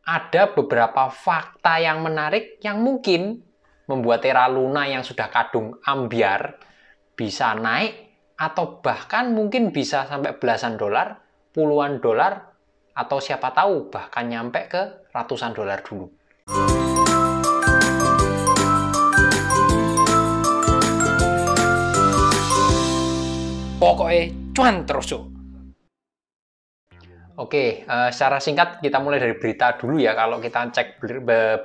ada beberapa fakta yang menarik yang mungkin membuat Terra Luna yang sudah kadung ambyar bisa naik atau bahkan mungkin bisa sampai belasan dolar, puluhan dolar, atau siapa tahu bahkan nyampe ke ratusan dolar dulu. Pokoknya cuan terus yuk. Oke, secara singkat kita mulai dari berita dulu ya. Kalau kita cek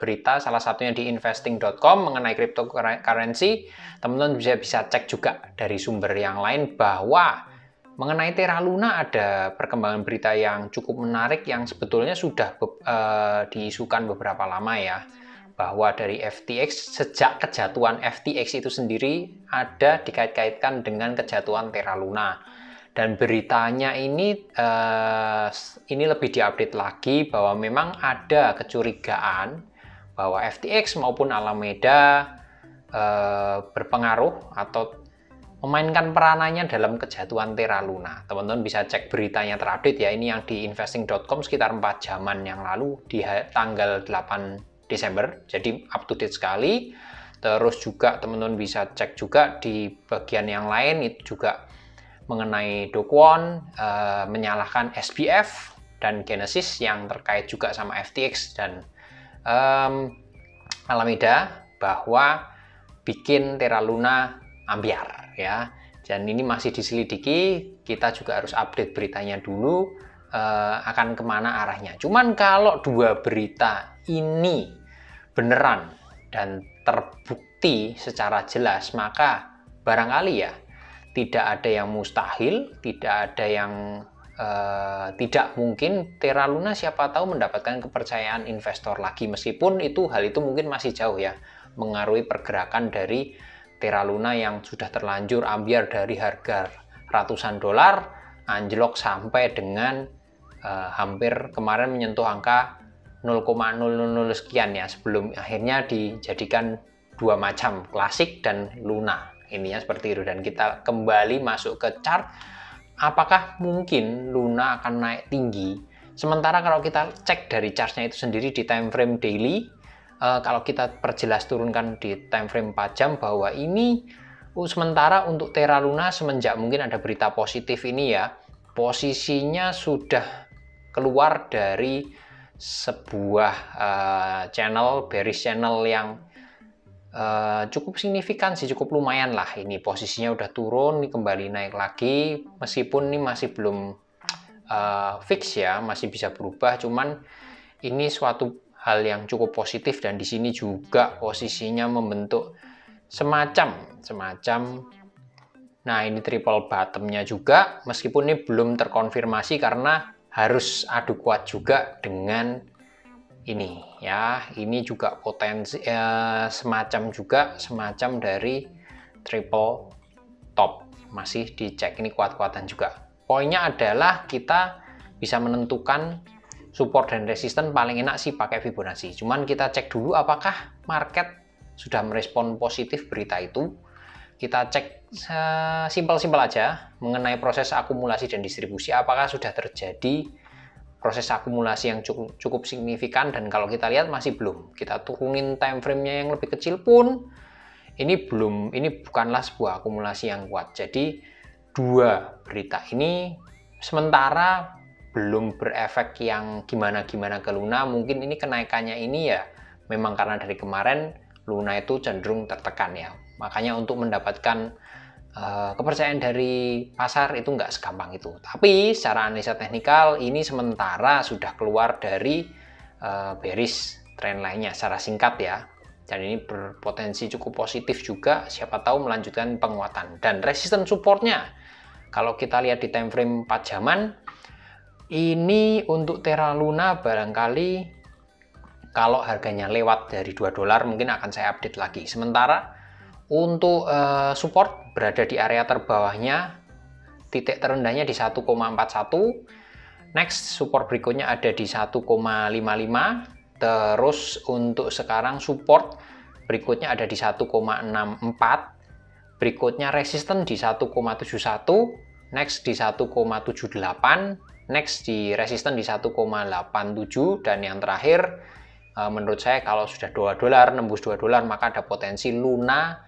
berita salah satunya di investing.com mengenai cryptocurrency, teman-teman bisa cek juga dari sumber yang lain bahwa mengenai Terra Luna ada perkembangan berita yang cukup menarik yang sebetulnya sudah diisukan beberapa lama ya. Bahwa dari FTX, sejak kejatuhan FTX itu sendiri ada dikait-kaitkan dengan kejatuhan Terra Luna. Dan beritanya ini lebih diupdate lagi bahwa memang ada kecurigaan bahwa FTX maupun Alameda berpengaruh atau memainkan peranannya dalam kejatuhan Terra Luna. Teman-teman bisa cek beritanya terupdate ya, ini yang di investing.com sekitar 4 jaman yang lalu di tanggal 8 Desember, jadi up to date sekali. Terus juga teman-teman bisa cek juga di bagian yang lain itu juga mengenai Do Kwon menyalahkan SBF dan Genesis yang terkait juga sama FTX dan Alameda bahwa bikin Terra Luna ambyar ya. Dan ini masih diselidiki, kita juga harus update beritanya dulu akan kemana arahnya. Cuman kalau dua berita ini beneran dan terbukti secara jelas, maka barangkali ya tidak ada yang mustahil, tidak ada yang tidak mungkin Terra Luna siapa tahu mendapatkan kepercayaan investor lagi, meskipun hal itu mungkin masih jauh ya mengaruhi pergerakan dari Terra Luna yang sudah terlanjur ambyar dari harga ratusan dolar anjlok sampai dengan hampir kemarin menyentuh angka 0,000 sekian ya, sebelum akhirnya dijadikan dua macam, klasik dan Luna. Ininya seperti itu, dan kita kembali masuk ke chart. Apakah mungkin Luna akan naik tinggi? Sementara kalau kita cek dari chartnya itu sendiri di time frame daily, kalau kita perjelas turunkan di time frame 4 jam bahwa ini sementara untuk Terra Luna semenjak mungkin ada berita positif ini ya, posisinya sudah keluar dari sebuah channel, bearish channel yang cukup signifikan sih, cukup lumayan lah. Ini posisinya udah turun, ini kembali naik lagi, meskipun ini masih belum fix ya, masih bisa berubah. Cuman ini suatu hal yang cukup positif, dan di sini juga posisinya membentuk semacam. Nah, ini triple bottomnya juga, meskipun ini belum terkonfirmasi karena harus adu kuat juga dengan ini ya. Ini juga potensi semacam dari triple top, masih dicek, ini kuat-kuatan juga. Poinnya adalah kita bisa menentukan support dan resisten paling enak sih pakai Fibonacci. Cuman kita cek dulu apakah market sudah merespon positif berita itu. Kita cek simpel-simpel aja mengenai proses akumulasi dan distribusi, apakah sudah terjadi proses akumulasi yang cukup signifikan. Dan kalau kita lihat masih belum. Kita turunin time frame-nya yang lebih kecil pun ini bukanlah sebuah akumulasi yang kuat. Jadi dua berita ini sementara belum berefek yang gimana-gimana ke Luna. Mungkin ini kenaikannya ini ya memang karena dari kemarin Luna itu cenderung tertekan ya. Makanya untuk mendapatkan kepercayaan dari pasar itu nggak segampang itu. Tapi secara analisa teknikal ini sementara sudah keluar dari bearish trend lainnya secara singkat ya. Dan ini berpotensi cukup positif juga, siapa tahu melanjutkan penguatan. Dan resisten supportnya kalau kita lihat di time frame 4 jaman, ini untuk Terra Luna barangkali kalau harganya lewat dari 2 dolar mungkin akan saya update lagi. Sementara untuk support berada di area terbawahnya, titik terendahnya di 1,41. Next support berikutnya ada di 1,55. Terus untuk sekarang support berikutnya ada di 1,64. Berikutnya resisten di 1,71. Next di 1,78. next di resisten di 1,87, dan yang terakhir menurut saya kalau sudah $2, nembus $2, maka ada potensi Luna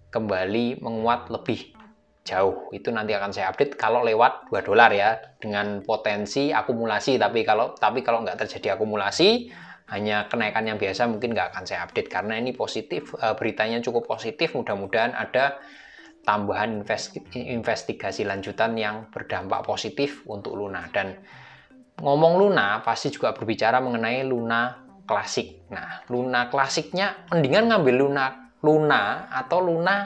kembali menguat lebih jauh. Itu nanti akan saya update kalau lewat $2 ya, dengan potensi akumulasi. Tapi kalau nggak terjadi akumulasi, hanya kenaikan yang biasa, mungkin nggak akan saya update karena ini positif, beritanya cukup positif. Mudah-mudahan ada tambahan investigasi lanjutan yang berdampak positif untuk Luna. Dan ngomong Luna pasti juga berbicara mengenai Luna klasik. Nah, Luna klasiknya mendingan ngambil Luna atau Luna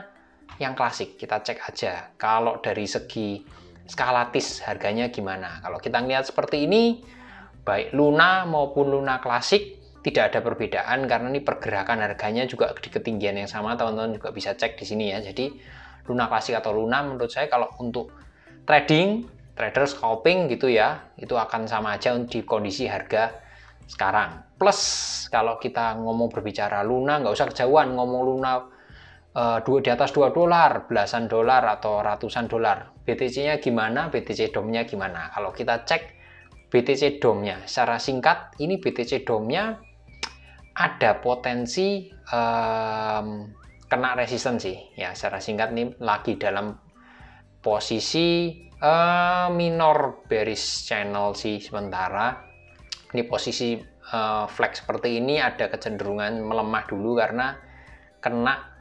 yang klasik. Kita cek aja kalau dari segi skalatis harganya gimana. Kalau kita lihat seperti ini, baik Luna maupun Luna klasik tidak ada perbedaan karena ini pergerakan harganya juga di ketinggian yang sama. Teman-teman juga bisa cek di sini ya. Jadi Luna klasik atau Luna menurut saya kalau untuk trader scalping gitu ya, itu akan sama aja di kondisi harga sekarang. Plus kalau kita ngomong berbicara Luna, nggak usah kejauhan, ngomong Luna di atas $2, belasan dolar atau ratusan dolar. BTC-nya gimana? BTC DOM-nya gimana? Kalau kita cek BTC DOM-nya secara singkat, ini BTC DOM-nya ada potensi kena resistensi ya. Secara singkat ini lagi dalam posisi minor bearish channel sih sementara. Ini posisi flag seperti ini ada kecenderungan melemah dulu karena kena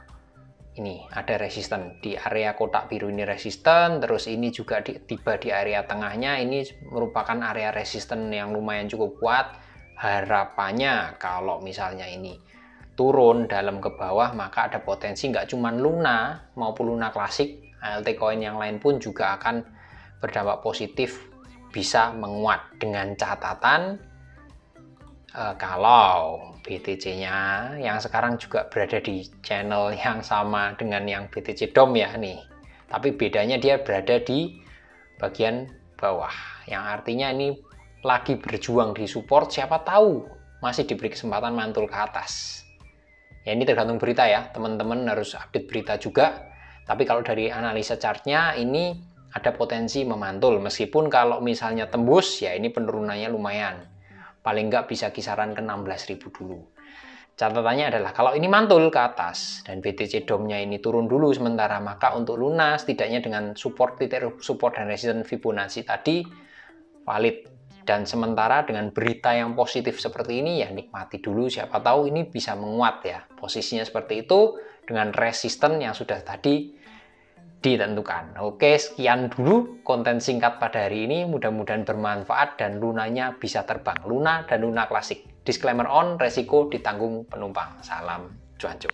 ini ada resisten di area kotak biru, ini resisten, terus ini juga tiba di area tengahnya, ini merupakan area resisten yang lumayan cukup kuat. Harapannya kalau misalnya ini turun dalam ke bawah, maka ada potensi nggak cuma Luna maupun Luna klasik, altcoin yang lain pun juga akan berdampak positif, bisa menguat dengan catatan kalau BTC-nya yang sekarang juga berada di channel yang sama dengan yang BTC DOM ya nih. Tapi bedanya dia berada di bagian bawah. Yang artinya ini lagi berjuang di support, siapa tahu masih diberi kesempatan mantul ke atas. Ya ini tergantung berita ya, teman-teman harus update berita juga. Tapi kalau dari analisa chartnya ini ada potensi memantul. Meskipun kalau misalnya tembus ya ini penurunannya lumayan. Paling nggak bisa kisaran ke 16.000 dulu. Catatannya adalah kalau ini mantul ke atas dan BTC DOM-nya ini turun dulu sementara, maka untuk Luna setidaknya dengan titik support dan resisten Fibonacci tadi valid. Dan sementara dengan berita yang positif seperti ini ya nikmati dulu, siapa tahu ini bisa menguat ya. Posisinya seperti itu dengan resisten yang sudah tadi ditentukan. Oke, sekian dulu konten singkat pada hari ini. Mudah-mudahan bermanfaat dan Lunanya bisa terbang. Luna dan Luna klasik. Disclaimer on, resiko ditanggung penumpang. Salam cuanjo.